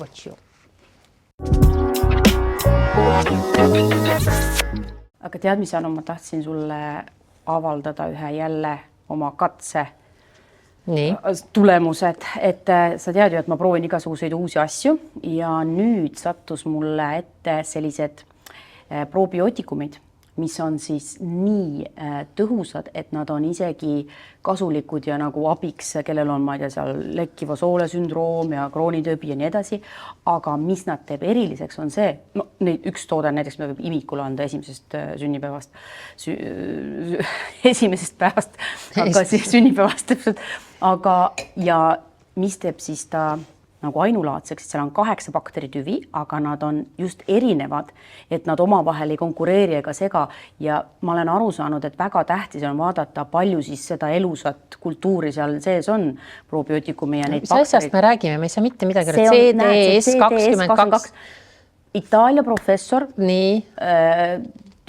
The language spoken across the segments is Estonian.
Watch you. Aga tead, mis Anu, ma tahtsin sulle avaldada ühe jälle oma katse tulemused, et sa tead ju, et ma proovin igasuguseid uusi asju ja nüüd sattus mulle ette sellised probiootikumid, mis on siis nii tõhusad, et nad on isegi kasulikud ja nagu abiks, kellel on, ma ei tea, seal lekkiva soole sündroom ja kroonitõbi ja nii edasi. Aga mis nad teeb eriliseks on see, no neid üks toode näiteks me võib imikule anda esimesest sünnipäevast, esimesest päevast, aga siis sünnipäevast täpselt. Aga ja mis teeb siis ta nagu ainulaadseks, et seal on 8 bakteritüvi, aga nad on just erinevad, et nad omavahel ei konkureeri ega sega ja ma olen aru saanud, et väga tähtis on vaadata, palju siis seda elusat kultuuri seal sees on probiootikumi ja neid bakterid. Mis asjast me räägime? Me ei saa mitte midagi. CDS 22. Itaalia professor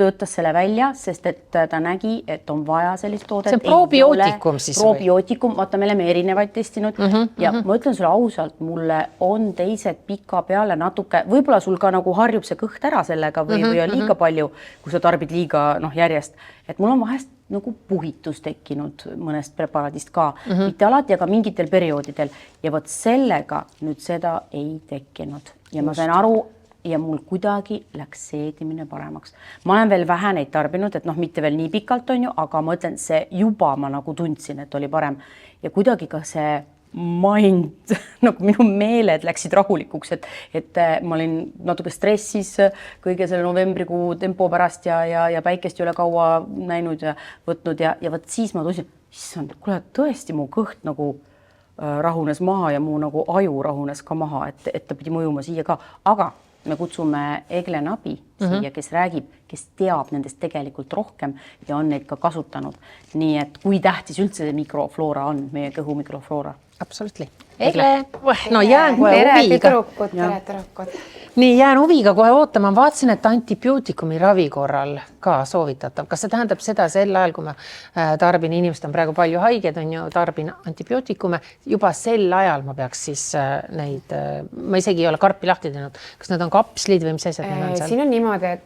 töötas selle välja, sest et ta nägi, et on vaja sellist toodet. See on probiootikum siis või? Probiootikum, vaata, me oleme erinevaid testinud ja ma ütlen sulle ausalt, mulle on teised pika peale natuke, võib-olla sul ka nagu harjub see kõht ära sellega või on liiga palju, kui sa tarbid liiga järjest, et mul on vahest nagu puhitus tekkinud mõnest preparaadist ka, mitte alati, aga mingitel perioodidel ja võt sellega nüüd seda ei tekkinud ja ma sain aru, ja mul kuidagi läks seedimine paremaks. Ma olen veel vähe neid tarbinud, et mitte veel nii pikalt on ju, aga ma ütlen, see juba ma nagu tundsin, et oli parem. Ja kuidagi ka see mind, nagu minu meeled läksid rahulikuks, et ma olin natuke stressis kõige selle novembrikuu tempo pärast ja päikest ei ole kaua näinud ja võtnud ja võt siis ma tundsin, issand, kuule, tõesti mu kõht nagu rahunes maha ja mu nagu aju rahunes ka maha, et ta pidi mõjuma siia ka, aga me kutsume Egle Nabi siia, kes räägib, kes teab nendest tegelikult rohkem ja on neid ka kasutanud. Nii et kui tähtis üldse see mikrofloora on, meie kõhu mikrofloora? Absolutely. Egle, no jään kohe huviga. Tere tüdrukud. Nii, jään huviga kohe ootama. Ma vaatasin, et antibiootikumi ravi korral ka soovitatav. Kas see tähendab seda sel ajal, kui ma tarbin, inimesed on praegu palju haiged, on ju, tarbin antibiootikume, juba sel ajal ma peaks siis neid, ma isegi ei ole karpi lahti teinud. Kas need on kapslid või mis asjad need on seal? Siin on niimoodi,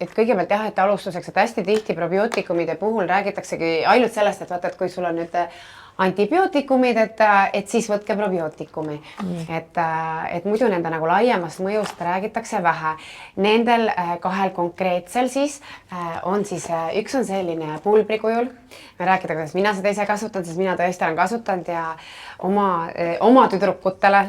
et kõigepealt jah, et alustuseks, et hästi tihti probiootikumide puhul räägitaksegi ainult sellest, et vaata, et kui sul on nüüd antibiootikumid, et siis võtke probiootikumi. Et muidu nende nagu laiemast mõjust räägitakse vähe. Nendel kahel konkreetsel siis on siis, üks on selline pulbrikujul. Me räägida, kuidas mina seda ise kasutan, sest mina tõesti olen kasutanud ja oma tüdrukutele,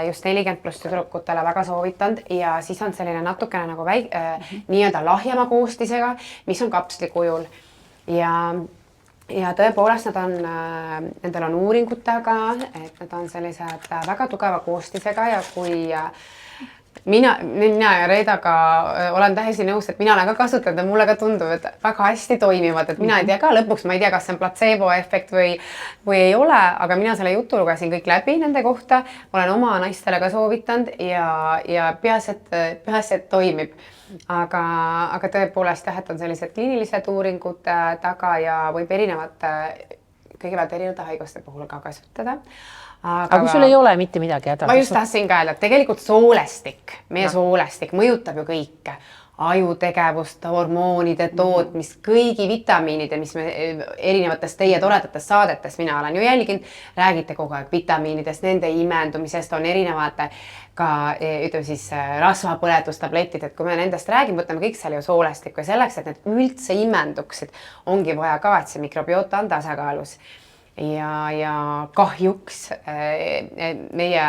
just 40+ tüdrukutele väga soovitanud ja siis on selline natukene nagu nii-öelda lahjema koostisega, mis on kapslikujul ja tõepoolest nendel on uuringutega, et nad on sellised väga tugeva koostisega ja kui mina ja Reidaga olen täiesti nõus, et mina olen ka kasutanud ja mulle ka tundub, et väga hästi toimivad, et mina ei tea ka lõpuks, ma ei tea, kas see on placebo-efekt või ei ole, aga mina selle jutu lugesin kõik läbi nende kohta, olen oma naistele ka soovitanud ja peaasi, et toimib. Aga tõepoolest jah, et on sellised kliinilised uuringud taga ja võib kõigepealt erinevate haiguste puhul ka kasutada. Aga kui sul ei ole mitte midagi häda? Ma just tahtsin ka öelda, et tegelikult soolestik, meie soolestik mõjutab ju kõike. Ajutegevust, hormoonide tootmist, kõigi vitamiinide, mis me erinevatest teie toredatest saadetest mina olen ju jälginud, räägite kogu aeg vitamiinidest, nende imendumisest on erinevate ka ütleme siis rasvapõletustabletid, et kui me nendest räägime, võtame kõik seal ju soolestikku ja selleks, et need üldse imenduksid, ongi vaja ka, et see mikrobiota on tasakaalus. Ja kahjuks meie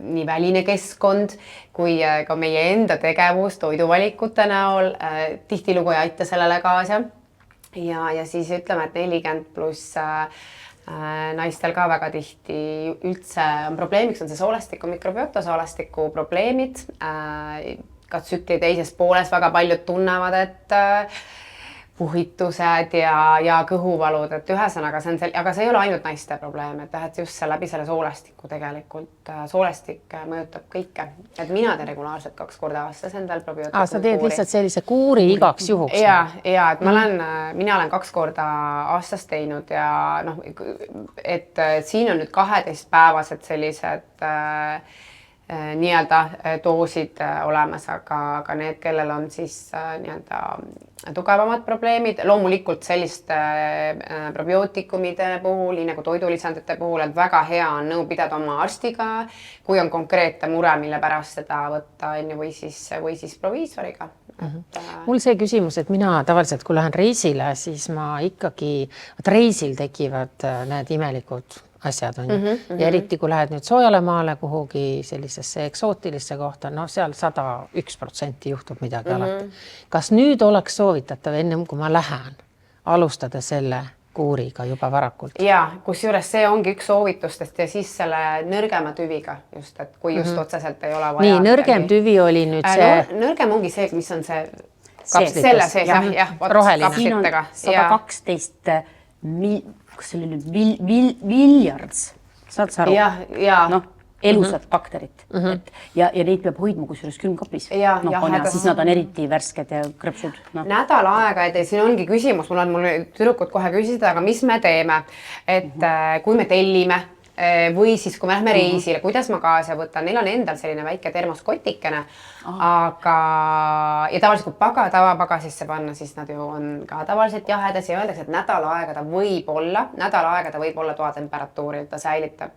nii väline keskkond kui ka meie enda tegevus toiduvalikute näol tihtilugu ei aita sellele kaasa. Ja siis ütleme, et 40+ naistel ka väga tihti üldse on probleemiks, on see soolestiku, mikrobiota soolestiku probleemid. Ka tsükli teises pooles väga paljud tunnevad, et puhitused ja kõhuvalud, et ühesõnaga see on aga see ei ole ainult naiste probleem, et just läbi selle soolestiku tegelikult, soolestik mõjutab kõike, et mina teen regulaarselt 2 korda aastas endal probiootikum sa teed lihtsalt sellise kuuri igaks juhuks? Ja et mina olen 2 korda aastas teinud ja et siin on nüüd 12-päevased sellised nii-öelda doosid olemas, aga need, kellel on siis nii-öelda tugevamad probleemid, loomulikult selliste probiootikumide puhul, nii nagu toidulisandite puhul, et väga hea on nõu pidada oma arstiga, kui on konkreetne mure, mille pärast seda võtta, või siis proviisoriga. Mul see küsimus, et mina tavaliselt, kui lähen reisile, siis ma ikkagi, reisil tekivad need imelikud asjad on ju. Ja eriti, kui lähed nüüd soojale maale kuhugi sellisesse eksootilisse kohta, no seal 101% juhtub midagi alati. Kas nüüd oleks soovitatav ennem, kui ma lähen, alustada selle kuuriga juba varakult? Ja, kusjuures see ongi üks soovitustest ja siis selle nõrgema tüviga just, et kui just otseselt ei ole vaja. Nii, nõrgem tüvi oli nüüd see... Nõrgem ongi see, mis on see... Selle sees, jah, roheline. Siin on 112 kas see oli nüüd Viljards, saad sa aru? Ja. Elusad bakterit. Ja neid peab hoidma kusjuures külmkapis. Siis nad on eriti värsked ja krõpsud. Nädal aega, et siin ongi küsimus, mul tüdrukud kohe küsida, aga mis me teeme, et kui me tellime või siis, kui me lähme reisile, kuidas ma kaasa võtan, neil on endal selline väike termoskotikene, aga ja tavaliselt kui tavapagasisse panna, siis nad ju on ka tavaliselt jahedas ja öeldakse, et nädal aega ta võib olla toatemperatuuril, ta säilitab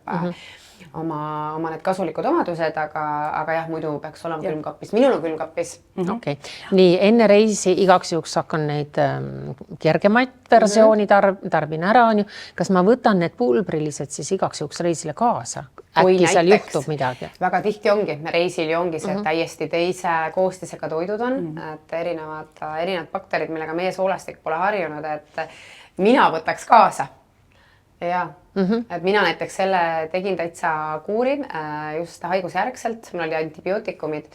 oma need kasulikud omadused, aga jah, muidu peaks olema külmkapis. Minul on külmkapis. Okay. Nii, enne reisi igaks juhuks hakkan neid kergemaid versiooni tarbin ära, on ju. Kas ma võtan need pulbrilised siis igaks juhuks reisile kaasa? Äkki seal juhtub midagi? Väga tihti ongi. Reisil ju ongi see täiesti teise koostisega toidud on, et erinevad bakterid, millega meie soolestik pole harjunud, et mina võtaks kaasa. Ja, et mina näiteks selle tegin täitsa kuuri just haigusjärgselt, mul oli antibiootikumid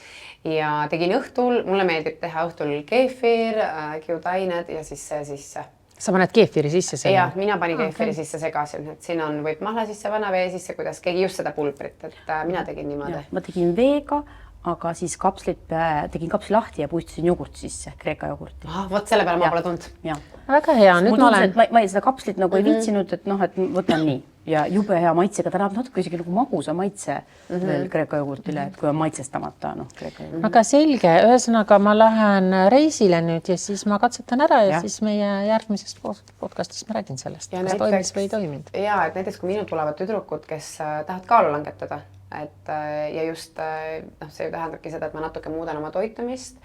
ja tegin õhtul, mulle meeldib teha õhtul keefir, kiudained ja siis see sisse. Sa paned keefiri sisse selle? Ja, mina panin keefiri sisse segasin, et siin on, võib mahla sisse panna, vee sisse, kuidas keegi just seda pulbrit, et mina tegin niimoodi. Ma tegin veega, aga siis tegin kapsli lahti ja puistasin jogurt sisse, kreeka jogurti. Võt selle peale ma pole tulnud. Väga hea, nüüd ma olen... Ma seda kapslit nagu ei viitsinud, et võtan nii. Ja jube hea maitsega, ta näeb natuke isegi nagu magusa maitse veel kreeka jogurtile, et kui on maitsestamata kreeka jogurt. Aga selge, ühesõnaga ma lähen reisile nüüd ja siis ma katsetan ära ja siis meie järgmisest podcastist ma räägin sellest, kas toimis või ei toiminud. Ja, et näiteks kui minu tulevad tüdrukud, kes tahavad kaalu langetada, ja just see tähendabki seda, et ma natuke muudan oma toitumist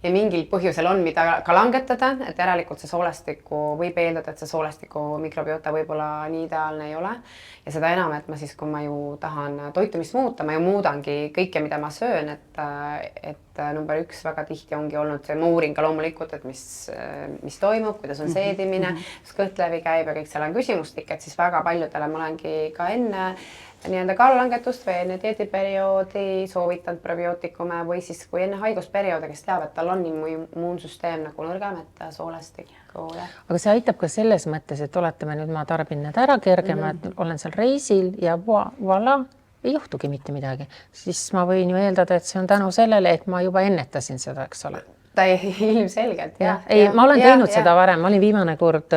ja mingil põhjusel on, mida ka langetada, et järelikult see soolestiku võib eeldada, et see soolestiku mikrobiota võib-olla nii ideaalne ei ole. Ja seda enam, et ma siis, kui ma ju tahan toitumist muuta, ma ju muudangi kõike, mida ma söön, et number 1 väga tihti ongi olnud see, ma uurin ka loomulikult, et mis toimub, kuidas on seedimine, kas kõhtlevi käib ja kõik seal on küsimustik, et siis väga paljudele ma olengi ka enne nii-enda kaalulangetust või enne dieediperioodi soovitanud probiootikume või siis kui enne haigusperioodi, kes teab, et tal on immuunsüsteem nagu nõrgem, et soolestikku. Aga see aitab ka selles mõttes, et oletame nüüd ma tarbin need ära kergema, et olen seal reisil ja voilà, ei juhtugi mitte midagi. Siis ma võin ju eeldada, et see on tänu sellele, et ma juba ennetasin seda, eks ole. Ta ilmselgelt, jah. Ei, ma olen teinud seda varem, ma olin viimane kord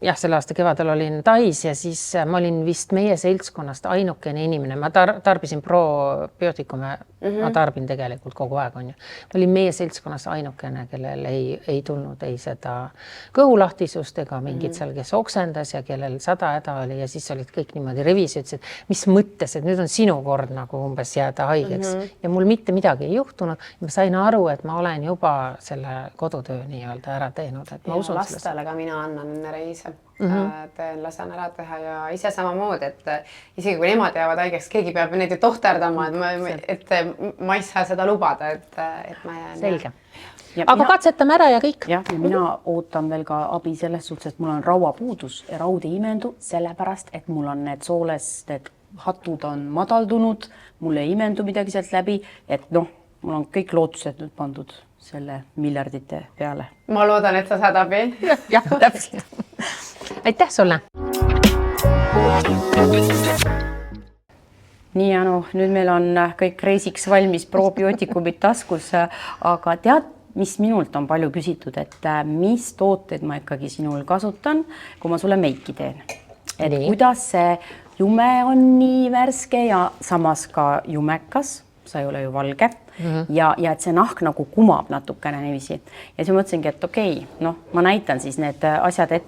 selle aasta kevadel olin Tais ja siis ma olin vist meie seltskonnast ainukene inimene. Ma tarbisin probiootikume, ma tarbin tegelikult kogu aeg, on ju. Ma olin meie seltskonnast ainukene, kellel ei tulnud ei seda kõhulahtisust ega mingid seal, kes oksendas ja kellel 100 häda oli ja siis olid kõik niimoodi rivis, ütlesid, et mis mõttes, et nüüd on sinu kord nagu umbes jääda haigeks. Ja mul mitte midagi ei juhtunud. Ja ma sain aru, et ma olen juba selle kodutöö nii-öelda ära teinud. Et ma usun lastele ka mina annan enne reise. Lasen ära teha ja ise samamoodi, et isegi kui nemad jäävad haigeks, keegi peab neid ju tohterdama, et ma ei saa seda lubada, et ma jään. Selge. Aga katsetame ära ja kõik. Ja mina ootan veel ka abi selles suhtes, et mul on rauapuudus ja raud ei imendu sellepärast, et mul on need soolest, need hatud on madaldunud, mul ei imendu midagi sealt läbi, et mul on kõik lootused nüüd pandud selle miljardite peale. Ma loodan, et sa saad abi. Jah, täpselt. Aitäh sulle! Nii, Anu, nüüd meil on kõik reisiks valmis probiootikumid taskus, aga tead, mis minult on palju küsitud, et mis tooted ma ikkagi sinul kasutan, kui ma sulle meiki teen? Et kuidas see jume on nii värske ja samas ka jumekas, sa ei ole ju valge ja et see nahk nagu kumab natukene niiviisi. Ja siis mõtlesingi, et okei, noh, ma näitan siis need asjad ette.